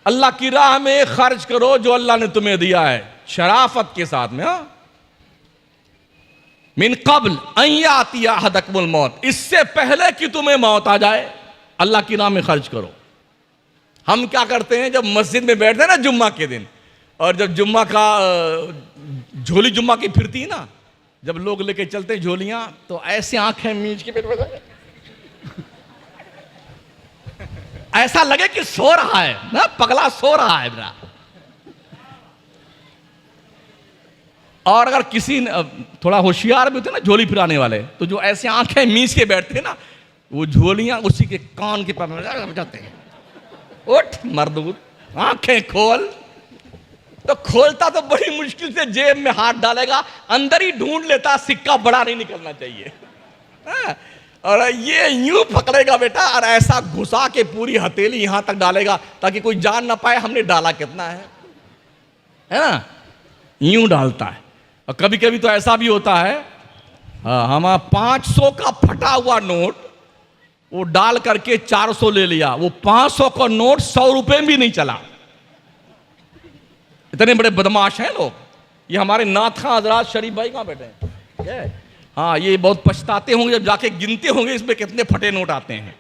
अल्लाह की राह में खर्च करो जो अल्लाह ने तुम्हें दिया है, शराफत के साथ में। हाँ, मिन कब्ल अन यातिया अहदकुमुल मौत, इससे पहले कि तुम्हें मौत आ जाए अल्लाह की राह में खर्च करो। हम क्या करते हैं, जब मस्जिद में बैठते हैं ना जुम्मा के दिन, और जब जुम्मा का झोली जुम्मा की फिरती है ना, जब लोग लेके चलते हैं झोलियां, तो ऐसे आंखें मीच के ऐसा लगे कि सो रहा है ना, पगला सो रहा है मेरा। और अगर किसी थोड़ा होशियार भी होते ना झोली फिराने वाले, तो जो ऐसे आंखें मीच के बैठते हैं ना, वो झोलियां उसी के कान के पास जाते हैं। उठ मर्दूद, आंखें खोल। तो खोलता तो बड़ी मुश्किल से जेब में हाथ डालेगा, अंदर ही ढूंढ लेता, सिक्का बड़ा नहीं निकलना चाहिए। और ये यूं पकड़ेगा बेटा, और ऐसा घुसा के पूरी हथेली यहां तक डालेगा ताकि कोई जान ना पाए हमने डाला कितना है ना, यूं डालता है। और कभी कभी तो ऐसा भी होता है, हमारा 500 का फटा हुआ नोट वो डाल करके 400 ले लिया, वो 500 का नोट 100 रुपए भी नहीं चला। इतने बड़े बदमाश हैं लोग। ये हमारे नाथा हजरात शरीफ भाई कहाँ बैठे हैं? हाँ, ये बहुत पछताते होंगे जब जाके गिनते होंगे इसमें कितने फटे नोट आते हैं।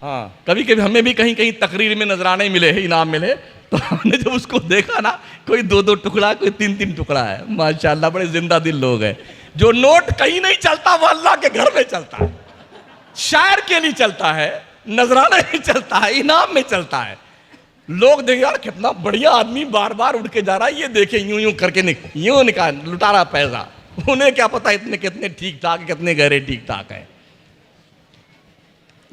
हाँ, कभी कभी हमें भी कहीं कहीं तकरीर में नजराने मिले, इनाम मिले, तो हमने जब उसको देखा ना, कोई 2-2 टुकड़ा, कोई 3-3 टुकड़ा है। माशाल्लाह बड़े जिंदा दिल लोग हैं। जो नोट कहीं नहीं चलता वो अल्लाह के घर में चलता है, शायर के लिए चलता है, नजराने में चलता है, इनाम में चलता है। लोग देखे यार कितना बढ़िया आदमी बार बार उड़ के जा रहा है, ये देखे यूं यूं करके यूं निकाल लुटा रहा पैसा। उन्हें क्या पता इतने कितने ठीक ठाक, कितने गहरे ठीक ठाक है।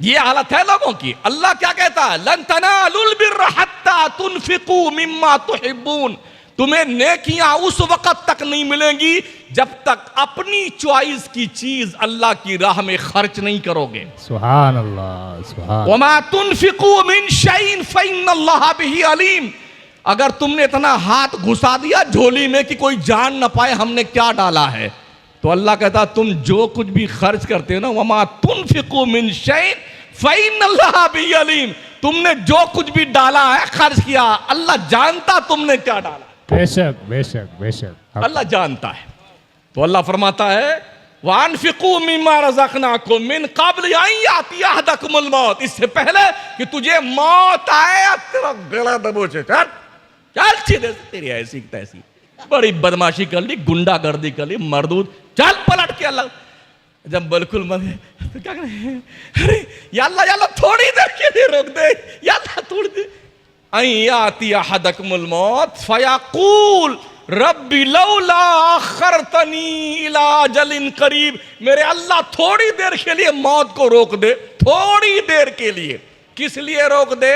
ये हालत है लोगों की। अल्लाह क्या कहता है, लन तनालुल बिर्र हत्ता तुनफिकू मिम्मा तुहिब्बून, तुम्हें नेकियां उस वक्त तक नहीं मिलेंगी जब तक अपनी चॉइस की चीज अल्लाह की राह में खर्च नहीं करोगे। सुभान अल्लाह, सुभान। वमा तुनफिकू मिन शैइन फइन्नल्लाह बिही अलीम, अगर तुमने इतना हाथ घुसा दिया झोली में कि कोई जान ना पाए हमने क्या डाला है, तो अल्लाह कहता तुम जो कुछ भी खर्च करते हो ना, वमा तुनफिकू मिन शैइन फइन्नल्लाह बिही अलीम, तुमने जो कुछ भी डाला है, खर्च किया, अल्लाह जानता तुमने क्या डाला। बेशक बेशक बेशक अल्लाह जानता है। तो अल्लाह फरमाता है वानफिकू मिम्मा रज़क़नाकुम मिन क़ब्ल अन यातिया अहदकुमुल मौत, इससे पहले कि तुझे मौत आए तेरा गला दबोचे, चल सीधे, तेरी ऐसी तैसी बड़ी बदमाशी कर ली, गुंडागर्दी कर ली, मरदूद, चल पलट के। अल्लाह जब बिल्कुल मन तो क्या करें, अरे या अल्लाह थोड़ी देर के लिए रोक दे, या अल्लाह थोड़ी देर। अन यातिया अहदकुमुल मौत फयक़ूल रब्बी लौला अख़रतनी इला अजलिन करीब, मेरे अल्लाह थोड़ी देर के लिए मौत को रोक दे, थोड़ी देर के लिए। किस लिए रोक दे?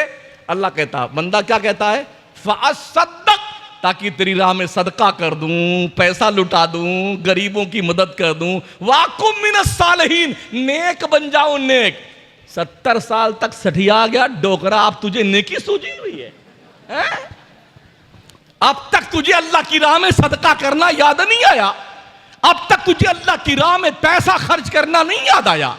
अल्लाह कहता, बंदा क्या कहता है, फ़अस्सद्दक़, ताकि तेरी राह में सदका कर दूं, पैसा लुटा दूं, गरीबों की मदद कर दूं, वाकुम मिनस सालिहीन, नेक बन जाऊं, नेक। 70 साल तक सठिया गया डोकरा, अब तुझे नेकी सूझी हुई है, हैं? अब तक तुझे अल्लाह की राह में सदका करना याद नहीं आया, अब तक तुझे अल्लाह की राह में पैसा खर्च करना नहीं याद आया,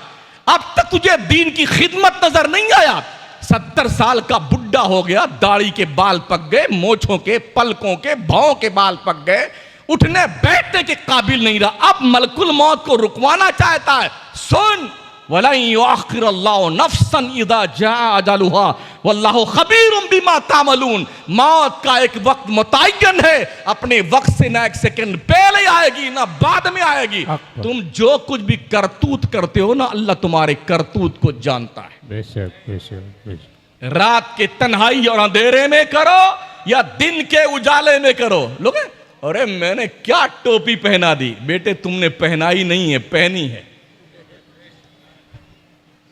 अब तक तुझे दीन की खिदमत नजर नहीं आया। 70 साल का बुढ़ा हो गया, दाढ़ी के बाल पक गए, मोछों के, पलकों के, भौं के बाल पक गए, उठने बैठने के काबिल नहीं रहा, अब मलकुल मौत को रुकवाना चाहता है। सुन, वलन युअख्खिरुल्लाहु नफ्सन इज़ा जाअ अजलुहा वल्लाहु खबीरुम बिमा तामलून, मौत का एक वक्त मुतय्यन है, अपने वक्त से ना एक सेकंड पहले आएगी ना बाद में आएगी। तुम जो कुछ भी करतूत करते हो ना, अल्लाह तुम्हारे करतूत को जानता है। बेशक बेशक बेशक। रात के तन्हाई और अंधेरे में करो या दिन के उजाले में करो। लोग अरे मैंने क्या टोपी पहना दी, बेटे तुमने पहनाई नहीं है, पहनी है।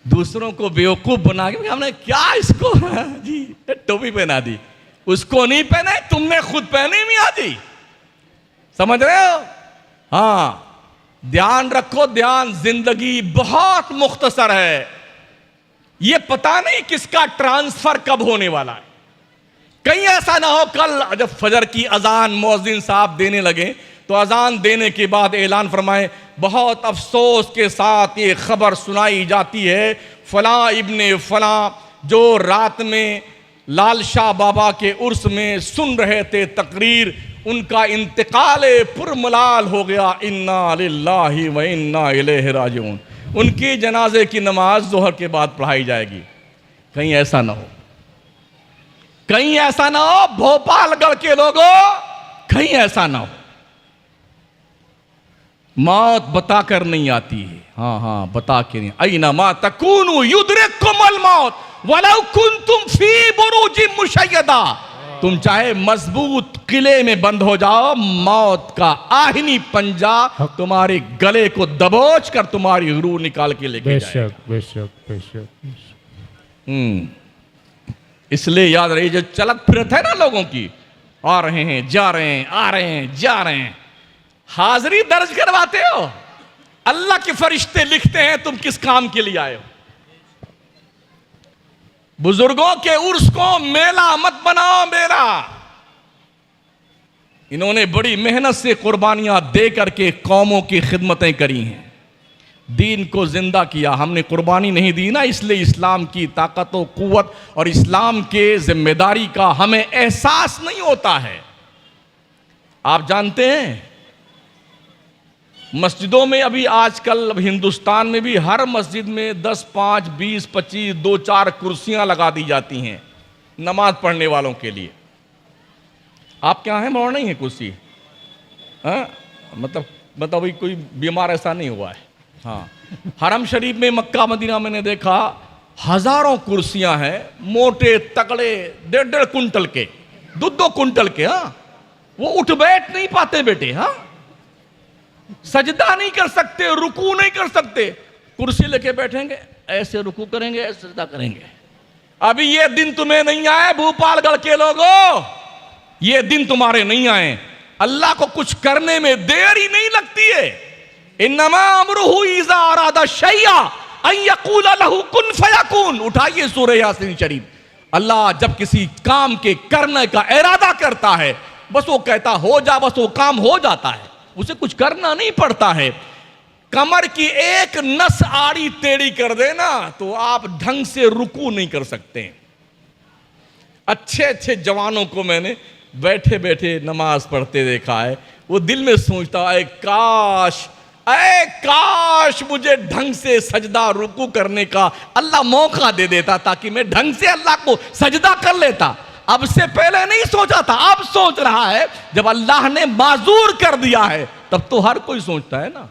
दूसरों को बेवकूफ बना के हमने क्या इसको जी टोपी पहना दी, उसको नहीं पहना, तुमने खुद पहनी भी आती। समझ रहे हो? हाँ, ध्यान रखो, ध्यान, जिंदगी बहुत मुख्तसर है, ये पता नहीं किसका ट्रांसफर कब होने वाला है। कहीं ऐसा ना हो कल जब फजर की अजान मुअज्जिन साहब देने लगे तो अजान देने के बाद ऐलान फरमाए, बहुत अफसोस के साथ ये खबर सुनाई जाती है, फलां इब्ने फलां जो रात में लाल शाह बाबा के उर्स में सुन रहे थे तकरीर, उनका इंतकाल पुरमलाल हो गया। इन्ना लिल्लाहि व इन्ना इलैहि राजिऊन। उनकी जनाजे की नमाज ज़ोहर के बाद पढ़ाई जाएगी। कहीं ऐसा ना हो, कहीं ऐसा ना हो भोपालगढ़ के लोगों, कहीं ऐसा ना हो। मौत बता कर नहीं आती है, हाँ हाँ बता के नहीं। अयना मा तकूनु युद्रिकुमुल मौत वलौ कुंतुम फी बुरूजिम मुशय्यदा। तुम चाहे मजबूत किले में बंद हो जाओ, मौत का आहिनी पंजा तुम्हारे गले को दबोच कर तुम्हारी रूह निकाल के लेके जाएगा। बेशक बेशक बेशक। इसलिए याद रहिए, जो चलत फिरत है ना लोगों की, आ रहे हैं जा रहे हैं, आ रहे हैं जा रहे हैं, हाजिरी दर्ज करवाते हो। अल्लाह के फरिश्ते लिखते हैं तुम किस काम के लिए आए हो। बुजुर्गों के उर्स को मेला मत बनाओ मेला। इन्होंने बड़ी मेहनत से कुर्बानियां दे करके कौमों की खिदमतें करी हैं, दीन को जिंदा किया। हमने कुर्बानी नहीं दी ना, इसलिए इस्लाम की ताकत व कुव्वत और इस्लाम के जिम्मेदारी का हमें एहसास नहीं होता है। आप जानते हैं मस्जिदों में अभी आजकल, अब हिंदुस्तान में भी हर मस्जिद में 10, 5, 20, 25, 2-4 कुर्सियां लगा दी जाती हैं नमाज पढ़ने वालों के लिए। आप क्या हैं, मौड़ नहीं है कुर्सी? हाँ मतलब अभी कोई बीमार ऐसा नहीं हुआ है। हाँ, हरम शरीफ में मक्का मदीना मैंने देखा हजारों कुर्सियां हैं, मोटे तगड़े 1.5 कुंटल के, 2 कुंटल के। हाँ, वो उठ बैठ नहीं पाते बेटे। हाँ, सजदा नहीं कर सकते, रुकू नहीं कर सकते, कुर्सी लेके बैठेंगे, ऐसे रुकू करेंगे, ऐसे सजदा करेंगे। अभी ये दिन तुम्हें नहीं आए भोपालगढ़ के लोगों, ये दिन तुम्हारे नहीं आए। अल्लाह को कुछ करने में देर ही नहीं लगती है। इन्नमा अमरुहु इज़ा अरादा शैया अन यक़ूला लहू कुन फयकून। उठाइए सूरह यासीन शरीफ। अल्लाह जब किसी काम के करने का इरादा करता है, बस वो कहता हो जा, बस वो काम हो जाता है, उसे कुछ करना नहीं पड़ता है। कमर की एक नस आड़ी टेढ़ी कर देना तो आप ढंग से रुकू नहीं कर सकते। अच्छे अच्छे जवानों को मैंने बैठे बैठे नमाज पढ़ते देखा है। वो दिल में सोचता है काश मुझे ढंग से सजदा रुकू करने का अल्लाह मौका दे देता, ताकि मैं ढंग से अल्लाह को सजदा कर लेता। अब से पहले नहीं सोचा था, अब सोच रहा है। जब अल्लाह ने माजूर कर दिया है तब तो हर कोई सोचता है ना।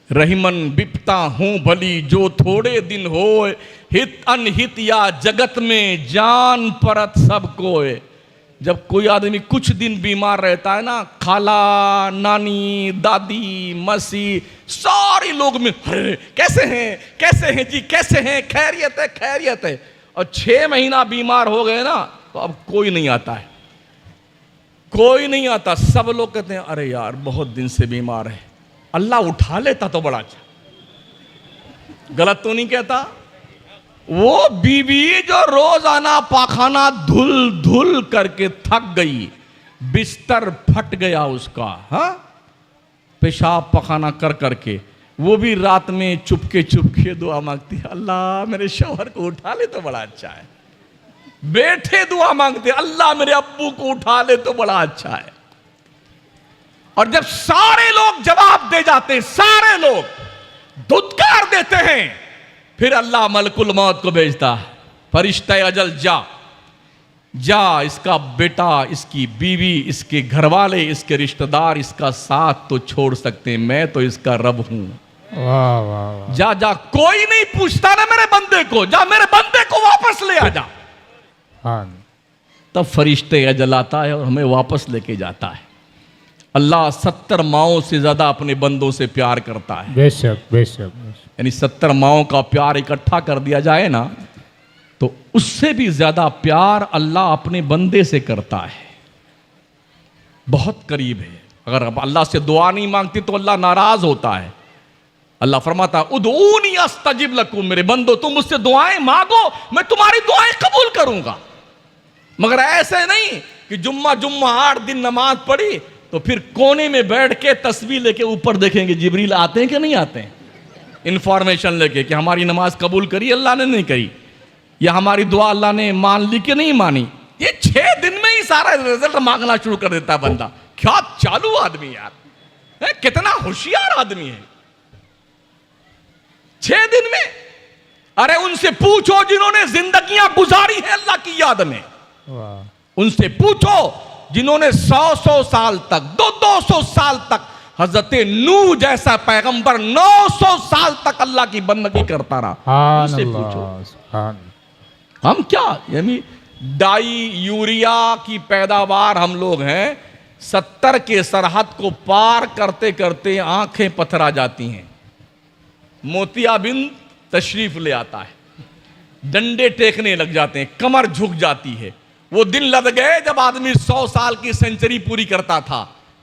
रहीमन बिपता हूं भली जो थोड़े दिन होए, हित अनहित या जगत में जान परत सब कोय। जब कोई आदमी कुछ दिन बीमार रहता है ना, खाला, नानी, दादी, मसी, सारे लोग में कैसे हैं जी, कैसे हैं, खैरियत है। और 6 महीना बीमार हो गए ना तो अब कोई नहीं आता है, कोई नहीं आता। सब लोग कहते हैं अरे यार बहुत दिन से बीमार है, अल्लाह उठा लेता तो बड़ा अच्छा। गलत तो नहीं कहता? वो बीवी जो रोजाना पाखाना धुल धुल करके थक गई, बिस्तर फट गया उसका, हाँ, पेशाब पखाना कर करके, वो भी रात में चुपके चुपके दुआ मांगती है, अल्लाह मेरे शौहर को उठा ले तो बड़ा अच्छा है। बैठे दुआ मांगते, अल्लाह मेरे अब्बू को उठा ले तो बड़ा अच्छा है। और जब सारे लोग जवाब दे जाते हैं, सारे लोग धुतकार देते हैं, फिर अल्लाह मलकुल मौत को भेजता है, फरिश्ता अजल जा, इसका बेटा, इसकी बीवी, इसके घरवाले, इसके रिश्तेदार इसका साथ तो छोड़ सकते हैं, मैं तो इसका रब हूं। वाह वाह वाह। जा, कोई नहीं पूछता ना मेरे बंदे को, जा मेरे बंदे को वापस ले आ जा। हाँ, तब फरिश्ते अजल आता है और हमें वापस लेके जाता है। अल्लाह 70 माओं से ज्यादा अपने बंदों से प्यार करता है। बेशक बेशक। यानी 70 माओं का प्यार इकट्ठा कर दिया जाए ना, तो उससे भी ज्यादा प्यार अल्लाह अपने बंदे से करता है। बहुत करीब है। अगर आप अल्लाह से दुआ नहीं मांगती तो अल्लाह नाराज होता है। अल्लाह फरमाता उदऊनी अस्तजिब लकुम, मेरे बंदो तुम मुझसे दुआएं मांगो, मैं तुम्हारी दुआएं कबूल करूंगा। मगर ऐसे नहीं कि जुम्मा 8 दिन नमाज पढ़ी तो फिर कोने में बैठ के तस्बीह लेके ऊपर देखेंगे जिब्रील आते हैं कि नहीं आते हैं, इंफॉर्मेशन लेके कि हमारी नमाज कबूल करी अल्लाह ने नहीं करी। या हमारी दुआ अल्लाह ने मान ली कि नहीं मानी। ये 6 दिन में ही सारा रिजल्ट मांगना शुरू कर देता है बंदा। क्या चालू आदमी यार है, कितना होशियार आदमी है। 6 दिन में। अरे उनसे पूछो जिन्होंने जिंदगियां गुजारी है अल्लाह की याद में, वाह उनसे पूछो जिन्होंने 100 साल तक 200 साल तक, हजरत नूह जैसा पैगंबर 900 साल तक अल्लाह की बंदगी करता रहा। उनसे पूछो। सुभान हम क्या यानी डाई यूरिया की पैदावार हम लोग हैं, 70 के सरहद को पार करते करते आंखें पथरा जाती हैं। मोतियाबिंद तशरीफ ले आता है, डंडे टेकने लग जाते हैं, कमर झुक जाती है। वो दिन लग गए जब आदमी 100 साल की सेंचुरी पूरी करता था,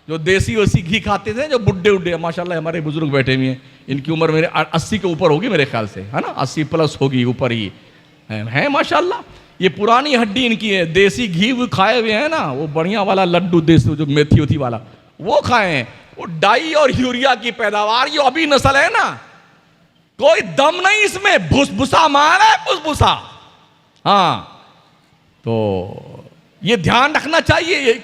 जो देसी वसी घी खाते थे, जो बुड्ढे उड्ढे। माशाल्लाह हमारे बुजुर्ग बैठे हुए हैं, इनकी उम्र मेरे 80 के ऊपर होगी मेरे ख्याल से, है ना, 80 प्लस होगी, ऊपर ही है माशाल्लाह। ये पुरानी हड्डी इनकी है, देसी घी वो खाए हुए हैं ना, वो बढ़िया वाला लड्डू देसी जो मेथी उथी वाला वो खाए हैं। वो डाई और यूरिया की पैदावार, ये अभी नस्ल है ना, कोई दम नहीं इसमें, भुसभुसा मार है, भुसभुसा। हाँ, तो ये ध्यान रखना चाहिए।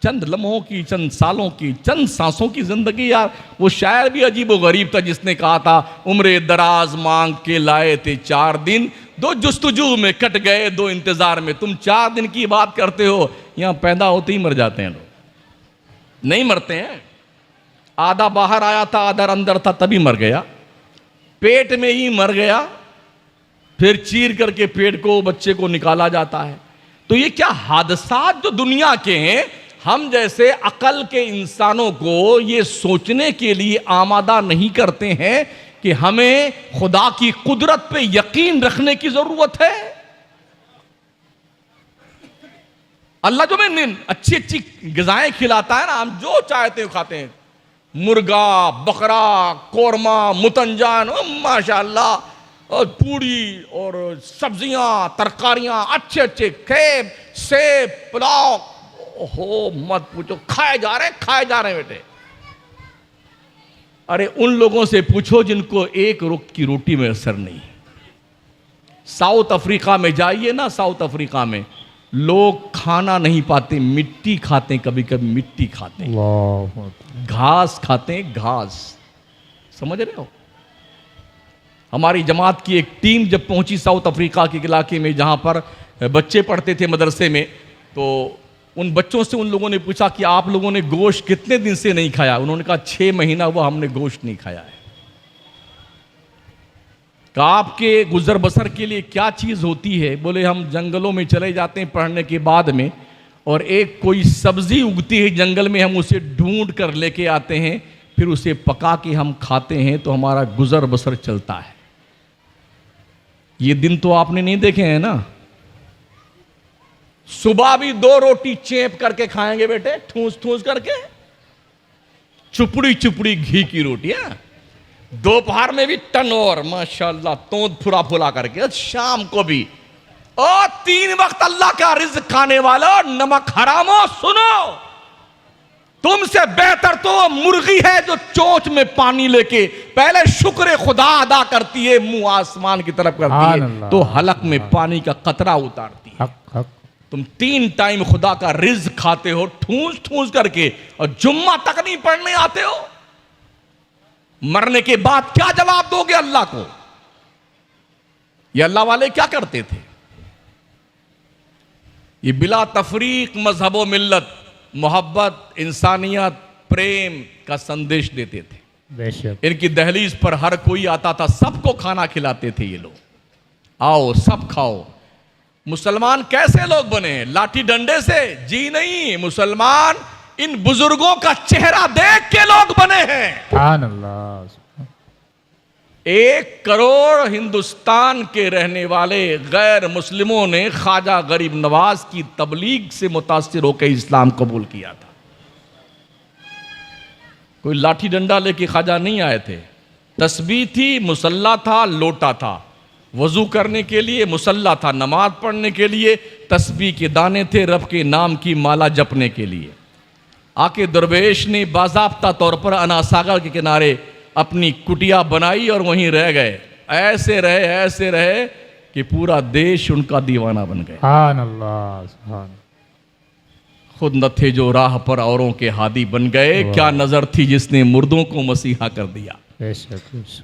चंद लम्हों की, चंद सालों की, चंद सांसों की जिंदगी यार। वो शायर भी अजीब व गरीब था जिसने कहा था, उम्रे दराज मांग के लाए थे 4 दिन, 2 जुस्तजू में कट गए 2 इंतजार में। तुम 4 दिन की बात करते हो, यहां पैदा होते ही मर जाते हैं लोग। नहीं मरते हैं, आधा बाहर आया था आधा अंदर था तभी मर गया, पेट में ही मर गया, फिर चीर करके पेट को, बच्चे को निकाला जाता है। तो ये क्या हादसात जो दुनिया के हैं, हम जैसे अकल के इंसानों को ये सोचने के लिए आमादा नहीं करते हैं कि हमें खुदा की कुदरत पे यकीन रखने की जरूरत है। अल्लाह जो हमें अच्छी अच्छी गिजाएं खिलाता है ना, हम जो चाहते हो खाते हैं, मुर्गा, बकरा, कोरमा, मुतंजान, माशाल्लाह, और पूड़ी और सब्जियां, तरकारियां, अच्छे अच्छे खेब, सेब, पुलाव, ओहो मत पूछो, खाए जा रहे हैं बेटे। अरे उन लोगों से पूछो जिनको एक वक्त की रोटी में असर नहीं। साउथ अफ्रीका में जाइए ना, साउथ अफ्रीका में लोग खाना नहीं पाते, मिट्टी खाते, कभी कभी मिट्टी खाते, घास खाते, घास। समझ रहे हो? हमारी जमात की एक टीम जब पहुंची साउथ अफ्रीका के इलाके में जहां पर बच्चे पढ़ते थे मदरसे में, तो उन बच्चों से उन लोगों ने पूछा कि आप लोगों ने गोश्त कितने दिन से नहीं खाया? उन्होंने कहा 6 महीना हुआ हमने गोश्त नहीं खाया है। कहा आपके गुजर बसर के लिए क्या चीज़ होती है? बोले हम जंगलों में चले जाते हैं पढ़ने के बाद में, और एक कोई सब्जी उगती है जंगल में, हम उसे ढूंढ कर लेके आते हैं, फिर उसे पका के हम खाते हैं, तो हमारा गुजर बसर चलता है। ये दिन तो आपने नहीं देखे हैं ना। सुबह भी 2 रोटी चेप करके खाएंगे बेटे, ठूस ठूस करके, चुपड़ी चुपड़ी घी की रोटी है। दोपहर में भी टन और माशाल्लाह तोंद फुला फुला करके, शाम को भी। और 3 वक्त अल्लाह का रिज़्क़ खाने वाला, नमक हरामो सुनो, तुमसे बेहतर तो मुर्गी है जो चोंच में पानी लेके पहले शुक्र खुदा अदा करती है, मुंह आसमान की तरफ करती है, तो हलक में पानी का कतरा उतारती है। तुम 3 टाइम खुदा का रिज़्क़ खाते हो ठूस ठूस करके, और जुम्मा तक नहीं पढ़ने आते हो। मरने के बाद क्या जवाब दोगे अल्लाह को? ये अल्लाह वाले क्या करते थे? ये बिला तफरीक मजहब व मिल्लत, मोहब्बत, इंसानियत, प्रेम का संदेश देते थे। बेशक। इनकी दहलीज पर हर कोई आता था, सबको खाना खिलाते थे ये लोग, आओ सब खाओ। मुसलमान कैसे लोग बने? लाठी डंडे से? जी नहीं, मुसलमान इन बुजुर्गों का चेहरा देख के लोग बने हैं। 1 करोड़ हिंदुस्तान के रहने वाले गैर मुस्लिमों ने ख्वाजा गरीब नवाज की तबलीग से मुतासिर होकर इस्लाम कबूल किया था। कोई लाठी डंडा लेके ख्वाजा नहीं आए थे। तस्बीह थी, मुसल्ला था, लोटा था, वजू करने के लिए मुसल्ला था, नमाज पढ़ने के लिए तस्बीह के दाने थे, रब के नाम की माला जपने के लिए। आके दरवेश ने बाज़ाब्ता तौर पर अना सागर के किनारे अपनी कुटिया बनाई और वहीं रह गए। ऐसे रहे कि कि पूरा देश उनका दीवाना बन गया। सुभान अल्लाह, सुभान। खुद न थे जो राह पर औरों के हादी बन गए, क्या नजर थी जिसने मुर्दों को मसीहा कर दिया। बेशक बेशक।